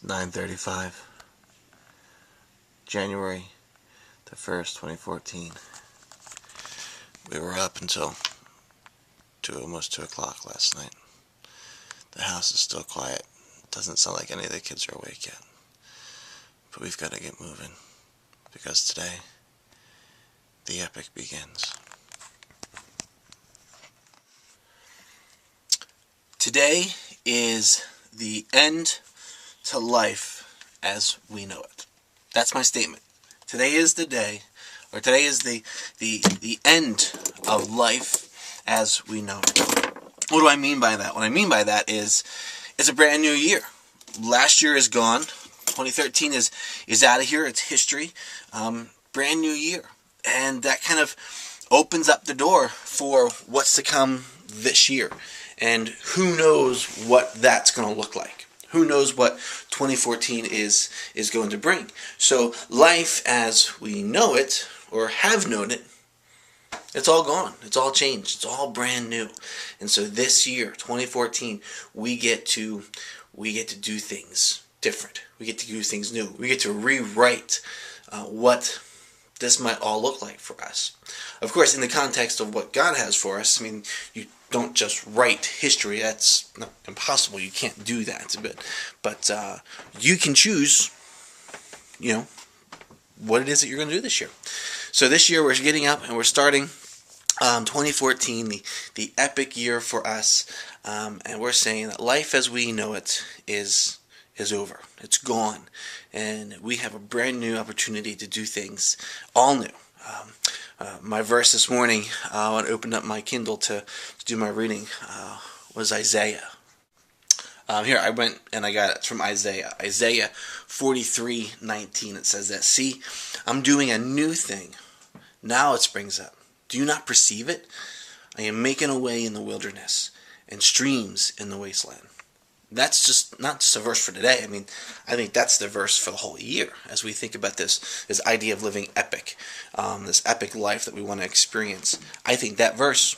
It's 9:35, January the 1st, 2014. We were up until almost 2 o'clock last night. The house is still quiet. It doesn't sound like any of the kids are awake yet. But we've got to get moving, because today, the epic begins. Today is the end to life as we know it. That's my statement. Today is the day, or today is the end of life as we know it. What do I mean by that? What I mean by that is it's a brand new year. Last year is gone. 2013 is out of here. It's history. Brand new year. And that kind of opens up the door for what's to come this year. And who knows what that's going to look like. Who knows what 2014 is going to bring. So life as we know it, or have known it, it's all gone. It's all changed. It's all brand new. And so this year, 2014, we get to do things different. We get to do things new. We get to rewrite what this might all look like for us. Of course, in the context of what God has for us, I mean, you don't just write history. That's impossible. You can't do that. But you can choose, what it is that you're going to do this year. So this year we're getting up and we're starting 2014, the epic year for us, and we're saying that life as we know it is over. It's gone, and we have a brand new opportunity to do things all new. My verse this morning, when I opened up my Kindle to do my reading, was Isaiah. Here, I went and I got it from Isaiah. Isaiah 43:19. It says that, "See, I'm doing a new thing. Now it springs up. Do you not perceive it? I am making a way in the wilderness and streams in the wasteland." That's not just a verse for today. I mean, I think that's the verse for the whole year as we think about this idea of living epic, this epic life that we want to experience. I think that verse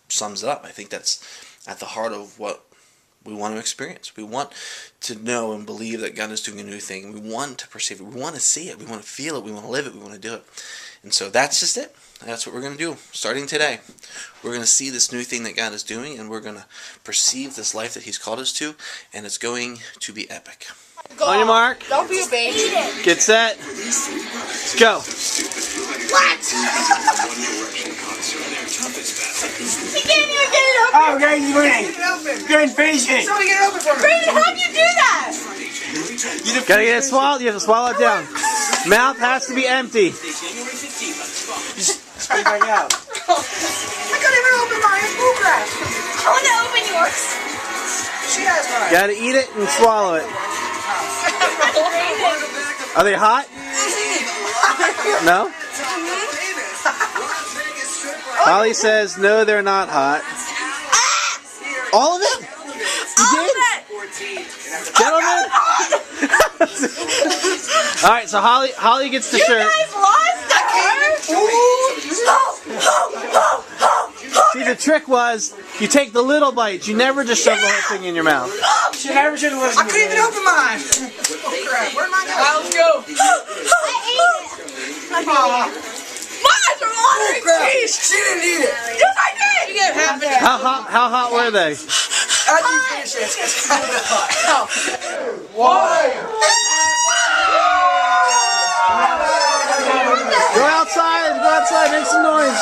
sums it up. I think that's at the heart of what we want to experience. We want to know and believe that God is doing a new thing. We want to perceive it. We want to see it. We want to feel it. We want to live it. We want to do it. And so that's just it. That's what we're going to do starting today. We're going to see this new thing that God is doing, and we're going to perceive this life that He's called us to, and it's going to be epic. On your mark. Don't be a baby. Get set. Let's go. What? He can't even get it open. Oh, guys, you're winning. You're impatient. Somebody get it open for me. Brandon, how'd you do that? You gotta get it swallowed. You have to swallow it down. Mouth has to be empty. Spit back out. I couldn't even open mine. It's bluegrass. I want to open yours. She has mine. Gotta eat it and swallow it. Are they hot? No? Holly says, no, they're not hot. All of it? You did? Gentlemen? Alright, so Holly gets the shirt. You guys lost See, the trick was, you take the little bites. You never just shove the whole thing in your mouth. She never should have listened. I couldn't even open mine. Oh, crap. Where'd mine go? Let's go. I ate it. My eyes are watering. Oh, she didn't eat it. Yes, I did. You get half an hour. How hot were they? I didn't finish it. It's kind of hot. Go outside, make some noise.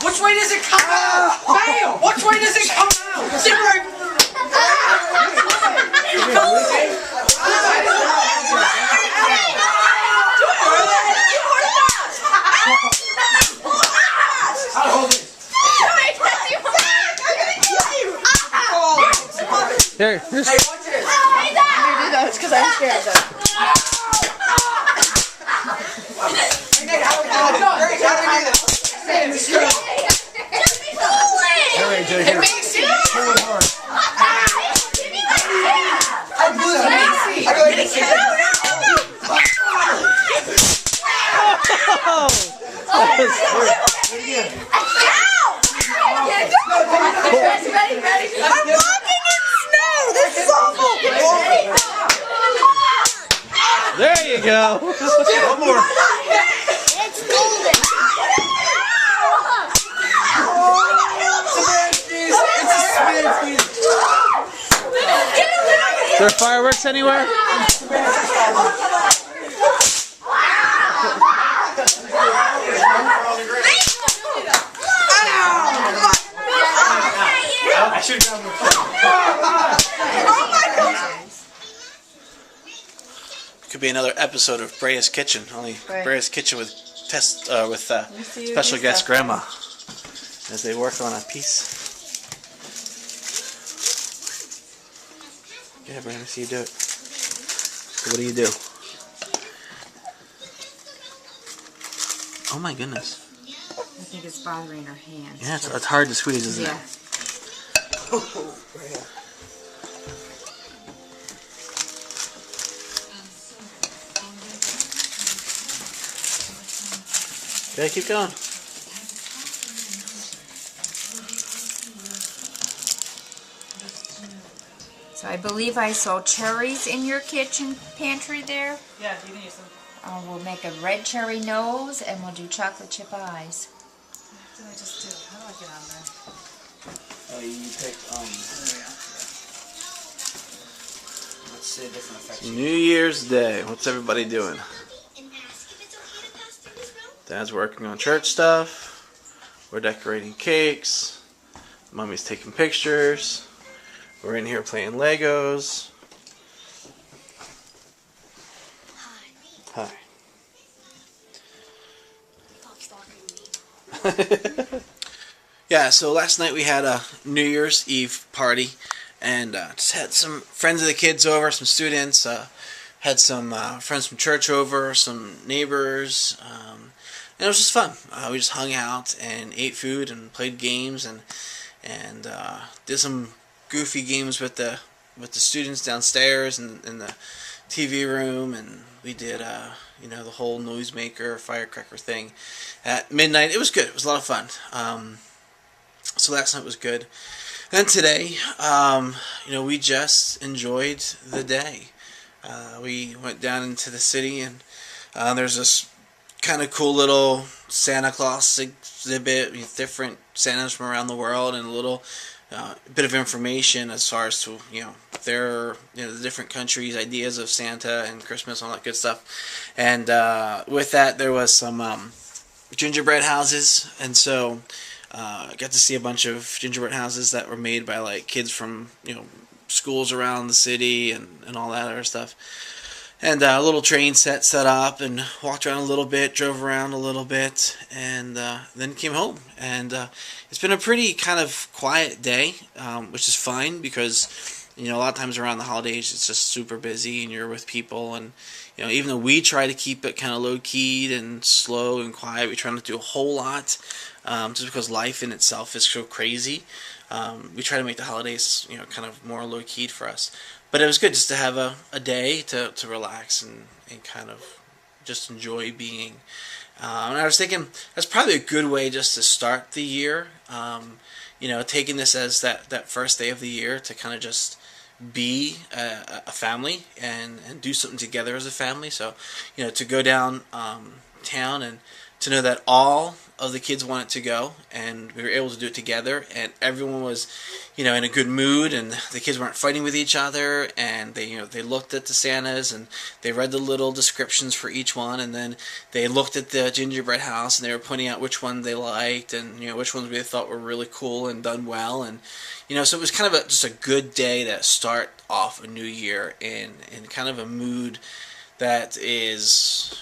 Which way does it come out? Bam! Which way does it come out? Different. Here's. Hey, watch this. I need to do those because I'm scared of them. It makes you pull it hard. I blew it. I go ahead and go. One more. It's golden. Is there fireworks anywhere? I should have Could be another episode of Brea's Kitchen. Only Brea's Kitchen with special guest Grandma as they work on a piece. Yeah, Brea, let me see you do it. So what do you do? Oh my goodness. I think it's bothering her hands. Yeah, it's hard to squeeze, isn't Yeah. it? Okay, keep going. So I believe I saw cherries in your kitchen pantry there. Yeah, you can use them. We'll make a red cherry nose and we'll do chocolate chip eyes. What did I just do? How do I get on there? Oh, you picked, There we go. let's see a different effect. New Year's Day. What's everybody doing? Dad's working on church stuff. We're decorating cakes. Mommy's taking pictures. We're in here playing Legos. Hi. Yeah, so last night we had a New Year's Eve party and just had some friends of the kids over, some students, had some friends from church over, some neighbors, and it was just fun. We just hung out and ate food and played games and did some goofy games with the students downstairs in the TV room, and we did the whole noisemaker firecracker thing at midnight. It was good. It was a lot of fun. So last night was good. And today, we just enjoyed the day. We went down into the city, and there's this kind of cool little Santa Claus exhibit with different Santas from around the world, and a little bit of information as far as to their the different countries' ideas of Santa and Christmas, all that good stuff. And with that, there was some gingerbread houses, and so I got to see a bunch of gingerbread houses that were made by like kids from schools around the city and all that other stuff. And a little train set up, and walked around a little bit, drove around a little bit, and then came home. And it's been a pretty kind of quiet day, which is fine because a lot of times around the holidays it's just super busy and you're with people, and even though we try to keep it kind of low-keyed and slow and quiet, we try not to do a whole lot, just because life in itself is so crazy. We try to make the holidays kind of more low-keyed for us. But it was good just to have a day to relax and kind of just enjoy being. And I was thinking that's probably a good way just to start the year. Taking this as that first day of the year to kind of just be a family and do something together as a family. So, to go down town and to know that all of the kids wanted to go, and we were able to do it together, and everyone was, in a good mood, and the kids weren't fighting with each other, and they looked at the Santas, and they read the little descriptions for each one, and then they looked at the gingerbread house, and they were pointing out which one they liked, and which ones they thought were really cool and done well, and so it was kind of just a good day to start off a new year in kind of a mood that is,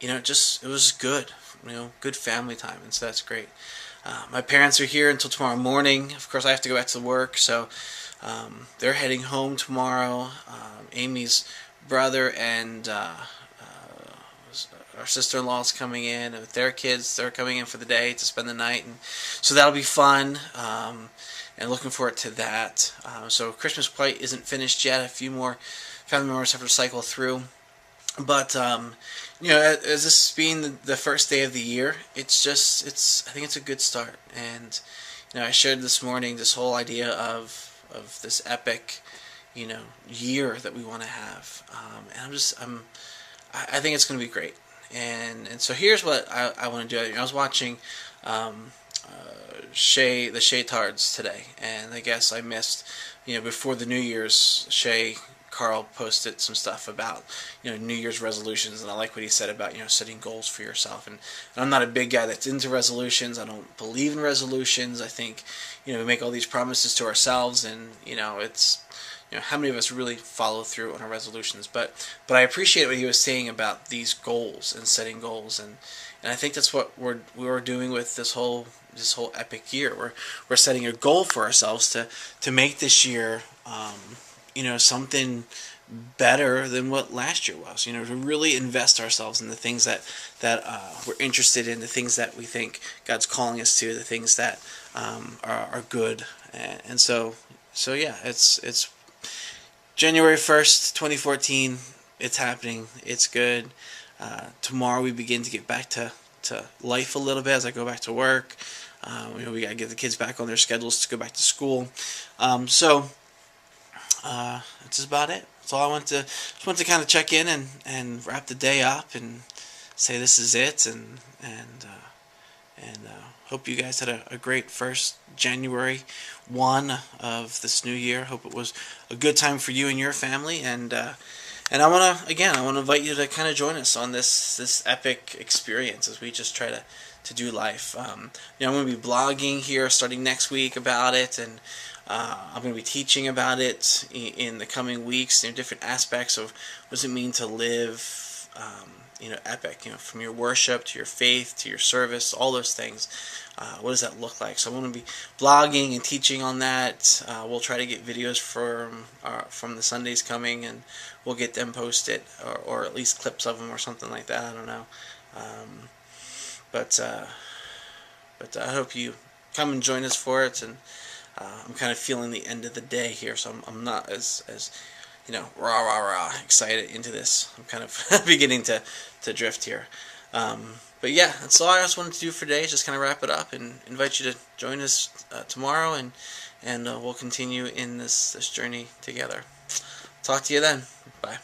it was good. Good family time, and so that's great. My parents are here until tomorrow morning. Of course, I have to go back to work, so they're heading home tomorrow. Amy's brother and our sister-in-law's coming in, and with their kids, they're coming in for the day to spend the night, and so that'll be fun. And looking forward to that. So Christmas quite isn't finished yet. A few more family members have to cycle through. But, as this being the first day of the year, I think it's a good start. And, I shared this morning this whole idea of this epic, year that we want to have. And I think it's going to be great. And so here's what I want to do. I was watching the Shay Tards today, and I guess I missed, before the New Year's, Carl posted some stuff about, New Year's resolutions, and I like what he said about, setting goals for yourself. And I'm not a big guy that's into resolutions. I don't believe in resolutions. I think, we make all these promises to ourselves, and, it's, how many of us really follow through on our resolutions? But I appreciate what he was saying about these goals and setting goals, and I think that's what we're doing with this whole epic year. We're setting a goal for ourselves to make this year, something better than what last year was. To really invest ourselves in the things that we're interested in, the things that we think God's calling us to, the things that are good, and so yeah, it's January 1st, 2014. It's happening. It's good. Tomorrow we begin to get back to life a little bit as I go back to work. We got to get the kids back on their schedules to go back to school. So that's just about it. That's all I want to kind of check in and wrap the day up and say this is it, and hope you guys had a great first January 1 of this new year. Hope it was a good time for you and your family, and I want to invite you to kind of join us on this epic experience as we just try to do life. I'm going to be blogging here starting next week about it, and I'm going to be teaching about it in the coming weeks. Different aspects of what does it mean to live, epic. From your worship to your faith to your service, all those things. What does that look like? So I'm going to be blogging and teaching on that. We'll try to get videos from the Sundays coming, and we'll get them posted, or at least clips of them or something like that. I don't know. But I hope you come and join us for it. And I'm kind of feeling the end of the day here, so I'm not as rah excited into this. I'm kind of beginning to drift here. But yeah, that's all I just wanted to do for today, is just kind of wrap it up and invite you to join us tomorrow, and we'll continue in this journey together. Talk to you then. Bye.